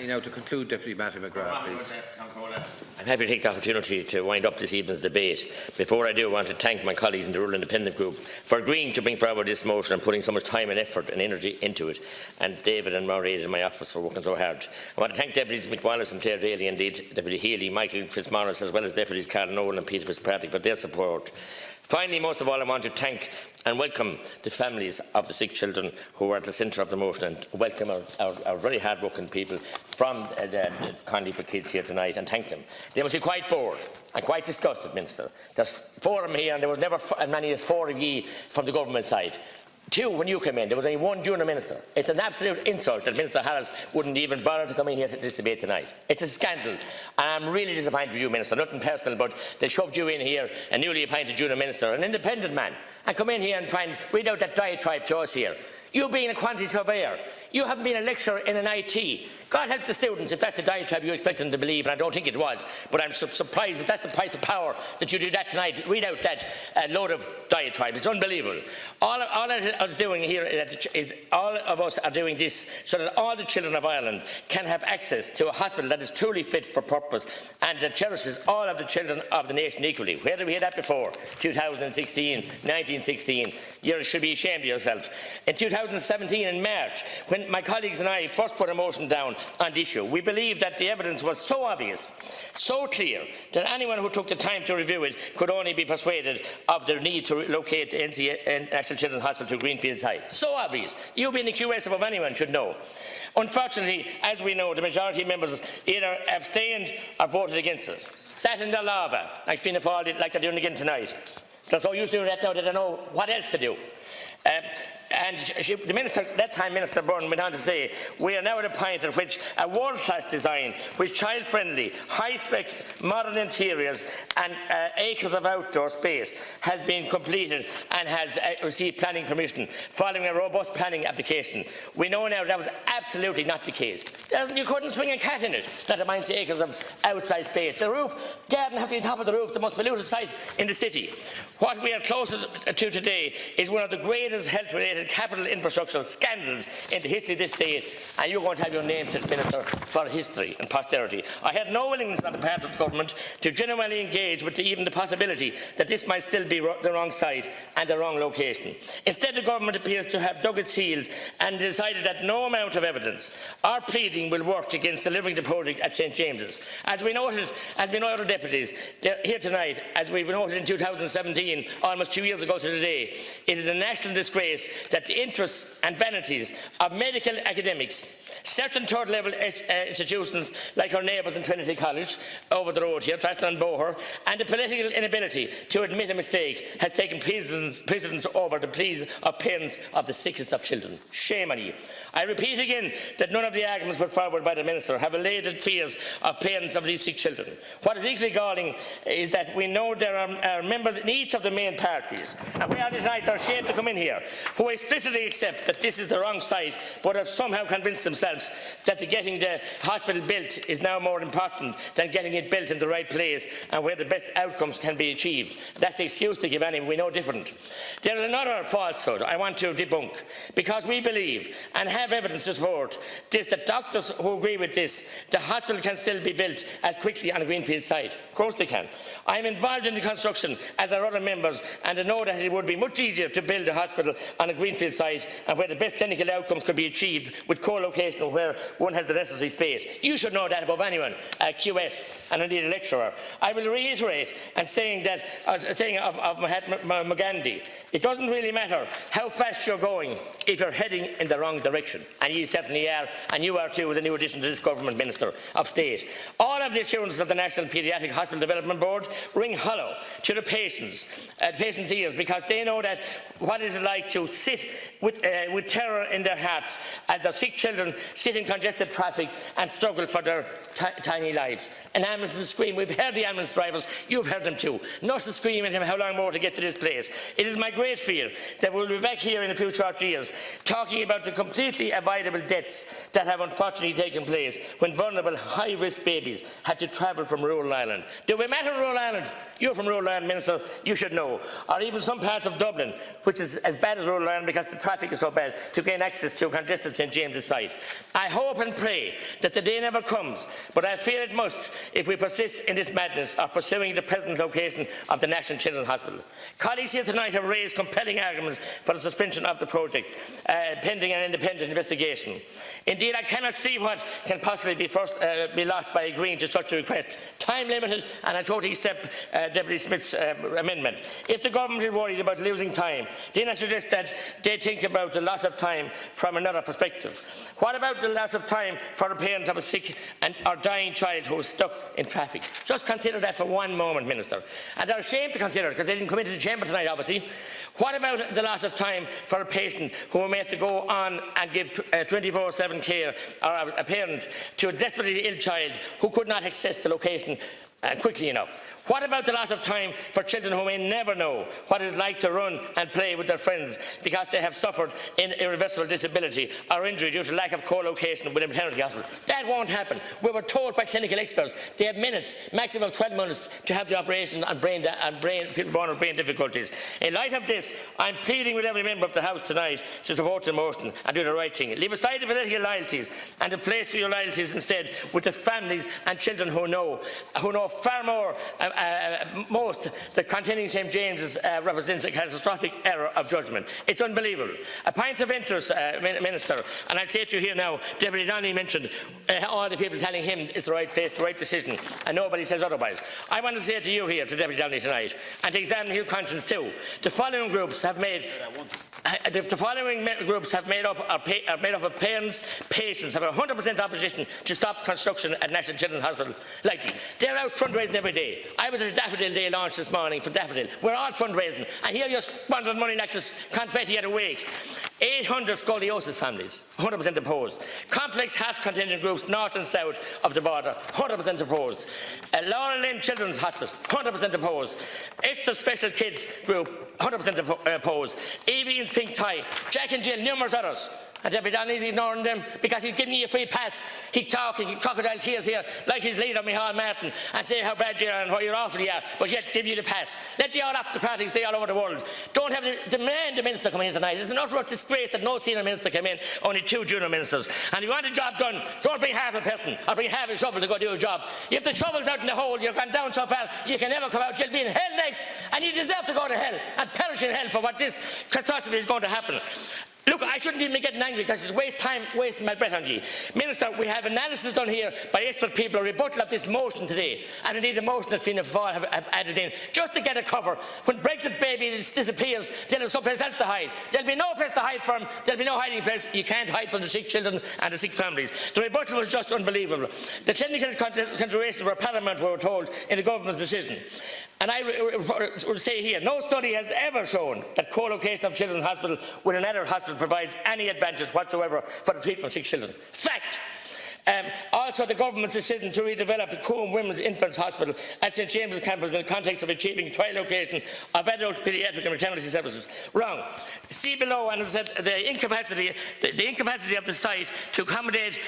Now to conclude, Deputy Mattie McGrath, please. I'm happy to take the opportunity to wind up this evening's debate. Before I do, I want to thank my colleagues in the Rural Independent Group for agreeing to bring forward this motion and putting so much time and effort and energy into it, and David and Maureen in my office for working so hard. I want to thank Deputies McWallace and Claire Daly, indeed Deputy Healy, Michael Fitzmaurice, as well as Deputies Carl Nolan and Peter Fitzpatrick for their support. Finally, most of all, I want to thank and welcome the families of the sick children who are at the centre of the motion, and welcome our very hard-working people from the Conley for Kids here tonight, and thank them. They must be quite bored and quite disgusted, Minister. There's 4 of them here, and there was never as many as 4 of ye from the government side. 2 when you came in. There was only 1 junior minister. It's an absolute insult that Minister Harris wouldn't even bother to come in here to this debate tonight. It's a scandal. And I'm really disappointed with you, Minister. Nothing personal, but they shoved you in here, a newly appointed junior minister, an independent man, and come in here and try and read out that diatribe to us here. You being a quantity surveyor, you haven't been a lecturer in an IT. God help the students if that's the diatribe you expect them to believe, and I don't think it was. But I'm surprised if that's the price of power that you did that tonight. Read out that load of diatribe. It's unbelievable. All I was doing here is all of us are doing this so that all the children of Ireland can have access to a hospital that is truly fit for purpose and that cherishes all of the children of the nation equally. Where did we hear that before? 2016, 1916. You should be ashamed of yourself. In 2017, in March, when my colleagues and I first put a motion down on the issue, we believed that the evidence was so obvious, so clear, that anyone who took the time to review it could only be persuaded of the need to locate the National Children's Hospital to Greenfields High. So obvious. You being the QS above anyone should know. Unfortunately, as we know, the majority of members either abstained or voted against it. Sat in the lava, like Fianna Fáil, like they're doing again tonight. They're so used to doing that now they don't know what else to do. And the minister, that time Minister Byrne, went on to say, we are now at a point at which a world-class design, with child-friendly, high-spec, modern interiors and acres of outdoor space has been completed and has received planning permission following a robust planning application. We know now that was absolutely not the case. You couldn't swing a cat in it, not mind acres of outside space. The roof, garden has to be on top of the roof, the most polluted site in the city. What we are closest to today is one of the greatest health-related capital infrastructural scandals in the history of this state, and you're going to have your name to the Minister for history and posterity. I had no willingness on the part of the government to genuinely engage with even the possibility that this might still be the wrong site and the wrong location. Instead, the government appears to have dug its heels and decided that no amount of evidence or pleading will work against delivering the project at St James's. As we noted, deputies here tonight, as we noted in 2017, almost 2 years ago to the day, it is a national disgrace that the interests and vanities of medical academics, certain third-level institutions like our neighbours in Trinity College over the road here, Traston and Boher, and the political inability to admit a mistake has taken precedence over the pleas of parents of the sickest of children. Shame on you. I repeat again that none of the arguments put forward by the Minister have allayed the fears of parents of these sick children. What is equally galling is that we know there are members in each of the main parties, and we are tonight are ashamed to come in here, who explicitly accept that this is the wrong site, but have somehow convinced themselves that getting the hospital built is now more important than getting it built in the right place and where the best outcomes can be achieved. That's the excuse they give anyone. We know different. There is another falsehood I want to debunk, because we believe and have evidence to support this, that doctors who agree with this, the hospital can still be built as quickly on a greenfield site. Of course they can. I am involved in the construction, as are other members, and I know that it would be much easier to build a hospital on a greenfield site and where the best clinical outcomes could be achieved with co-location where one has the necessary space. You should know that above anyone, a QS and indeed a lecturer. I will reiterate and saying that, of Mahatma Gandhi, it doesn't really matter how fast you're going if you're heading in the wrong direction, and you certainly are, and you are too as a new addition to this government, Minister of State. All of the assurances of the National Paediatric Hospital Development Board ring hollow to the patients' ears, because they know that what is it like to sit with terror in their hearts as their sick children sit in congested traffic and struggle for their tiny lives. An ambulance scream. We've heard the ambulance drivers. You've heard them too. Nurses screaming at him how long more to get to this place. It is my great fear that we'll be back here in a few short years talking about the completely avoidable deaths that have unfortunately taken place when vulnerable, high-risk babies had to travel from rural Ireland. Do we matter rural Ireland? You're from rural Ireland, Minister. You should know. Or even some parts of Dublin, which is as bad as rural Ireland Éireann because the traffic is so bad to gain access to congested St James's site. I hope and pray that the day never comes, but I fear it must if we persist in this madness of pursuing the present location of the National Children's Hospital. Colleagues here tonight have raised compelling arguments for the suspension of the project, pending an independent investigation. Indeed, I cannot see what can possibly be lost by agreeing to such a request. Time limited, and I totally accept Deputy Smith's amendment. If the government is worried about losing time, then I suggest that they think about the loss of time from another perspective. What about the loss of time for a parent of a sick or dying child who is stuck in traffic? Just consider that for one moment, Minister. And they're ashamed to consider it because they didn't come into the chamber tonight, obviously. What about the loss of time for a patient who may have to go on and give 24/7 care, or a parent to a desperately ill child who could not access the location quickly enough? What about the loss of time for children who may never know what it's like to run and play with their friends because they have suffered an irreversible disability or injury due to lack of co-location with a maternity hospital? That won't happen. We were told by clinical experts they have minutes, maximum of 12 minutes, to have the operation on people born with brain difficulties. In light of this, I'm pleading with every member of the House tonight to support the motion and do the right thing. Leave aside the political loyalties and place for your loyalties instead with the families and children who know far more most that containing St James's represents a catastrophic error of judgment. It's unbelievable. A point of interest, Minister, and I'd say to you here now, Deputy Donnelly mentioned all the people telling him it's the right place, the right decision, and nobody says otherwise. I want to say to you here, to Deputy Donnelly tonight, and to examine your conscience too, the following groups have made up of parents, patients, have a 100% opposition to stop construction at National Children's Hospital. Likely, they're out fundraising every day. I was at a Daffodil Day launch this morning for Daffodil. We're all fundraising, and here you're squandering money like this confetti at a wake. 800 scoliosis families, 100% opposed. Complex heart contingent groups north and south of the border, 100% opposed. Laura Lynn Children's Hospital, 100% opposed. Esther Special Kids Group, 100% opposed. Evian's Pink Tie, Jack and Jill, numerous others. And Deputy Donnelly's ignoring them because he's giving you a free pass. He's talking crocodile tears here like his leader, Micheál Martin, and say how bad you are and what you're awful you are, but yet give you the pass. Let you all off the party stay all over the world. Don't have the demand the minister come in tonight. It's an utter disgrace that no senior minister came in, only 2 junior ministers. And if you want a job done, don't bring half a person or bring half a shovel to go do a job. If the shovel's out in the hole, you've gone down so far, you can never come out. You'll be in hell next, and you deserve to go to hell and perish in hell for what this catastrophe is going to happen. Look, I shouldn't even be getting angry because it's waste time wasting my breath on you. Minister, we have analysis done here by expert people, a rebuttal of this motion today, and indeed the motion that Fianna Fáil have added in, just to get a cover. When Brexit baby disappears, they'll have someplace else to hide. There'll be no place to hide from, there'll be no hiding place. You can't hide from the sick children and the sick families. The rebuttal was just unbelievable. The clinical considerations were paramount, we were told, in the government's decision. And I would say here, no study has ever shown that co-location of children's hospital with an adult hospital provides any advantage whatsoever for the treatment of sick children. Fact. Also, the government's decision to redevelop the Coombe Women's Infants Hospital at St James's campus in the context of achieving tri-location of adult, paediatric and maternity services. Wrong. See below, and it said the incapacity of the site to accommodate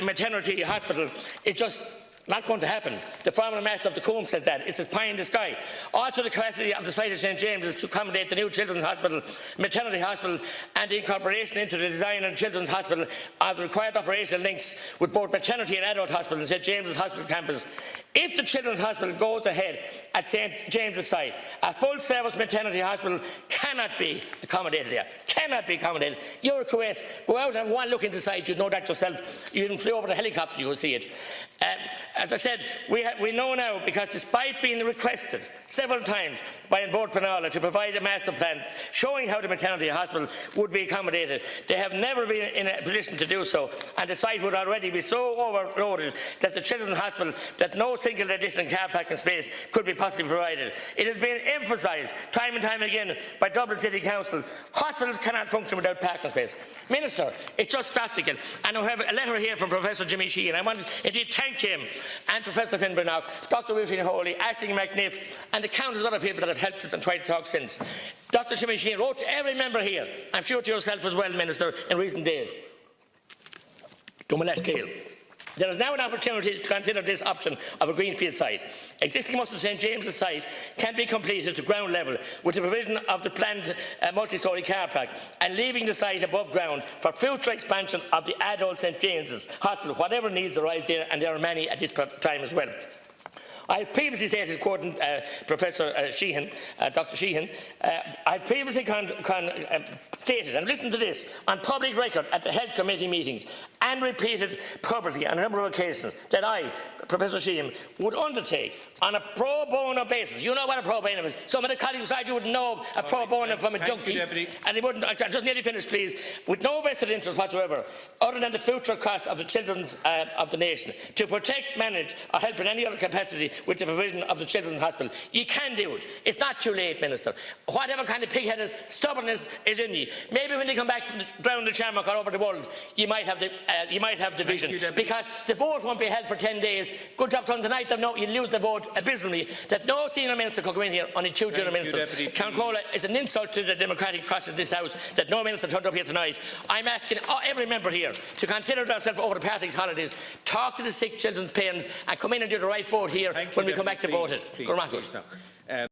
maternity hospital is just not going to happen. The former master of the Coombe said that. It's a pie in the sky. Also, the capacity of the site of St James's to accommodate the new children's hospital, maternity hospital, and the incorporation into the design of children's hospital of the required operational links with both maternity and adult hospitals in St James's Hospital campus. If the children's hospital goes ahead at St James's site, a full-service maternity hospital cannot be accommodated there. Cannot be accommodated. You're a QS. Go out and have one look into the site. You'd know that yourself. You can fly over the helicopter, you will see it. As I said, we know now, because despite being requested several times by Board Penala to provide a master plan showing how the maternity hospital would be accommodated, they have never been in a position to do so, and the site would already be so overloaded that the children's hospital, that no single additional car parking space could be possibly provided. It has been emphasised time and time again by Dublin City Council, hospitals cannot function without parking space. Minister, it's just farcical, and I have a letter here from Professor Jimmy Sheehan. I want to indeed thank him and Professor Finn Brennock, Dr. Wilson Holy, Ashling McNiff, and the countless other people that have helped us and tried to talk since. Dr. Jimmy Sheehan wrote to every member here, I'm sure to yourself as well, Minister, in recent days. There is now an opportunity to consider this option of a greenfield site. Existing Muscle St James's site can be completed to ground level with the provision of the planned multi-storey car park and leaving the site above ground for future expansion of the adult St James's Hospital, whatever needs arise there, and there are many at this time as well. I previously stated, quoting Professor Sheehan, Dr. Sheehan, I previously stated, and listen to this, on public record at the Health Committee meetings and repeated publicly on a number of occasions that I, Professor Sheehan, would undertake on a pro bono basis. You know what a pro bono is. Some of the colleagues beside you would know a pro bono from a junkie, and they wouldn't. I just nearly finished, please. With no vested interest whatsoever, other than the future cost of the children's of the nation, to protect, manage, or help in any other capacity with the provision of the Children's Hospital. You can do it. It's not too late, Minister. Whatever kind of pig-headed stubbornness is in you, maybe when you come back from down the Charnock or over the world, you might have the vision, because the vote won't be held for 10 days. Good job done tonight. No, you lose the vote abysmally. That no senior minister could come in here, only two junior ministers. Cancola is an insult to the democratic process of this House that no minister turned up here tonight. I'm asking every member here to consider themselves over the party's holidays, talk to the sick children's parents, and come in and do the right vote here when we come back to vote it.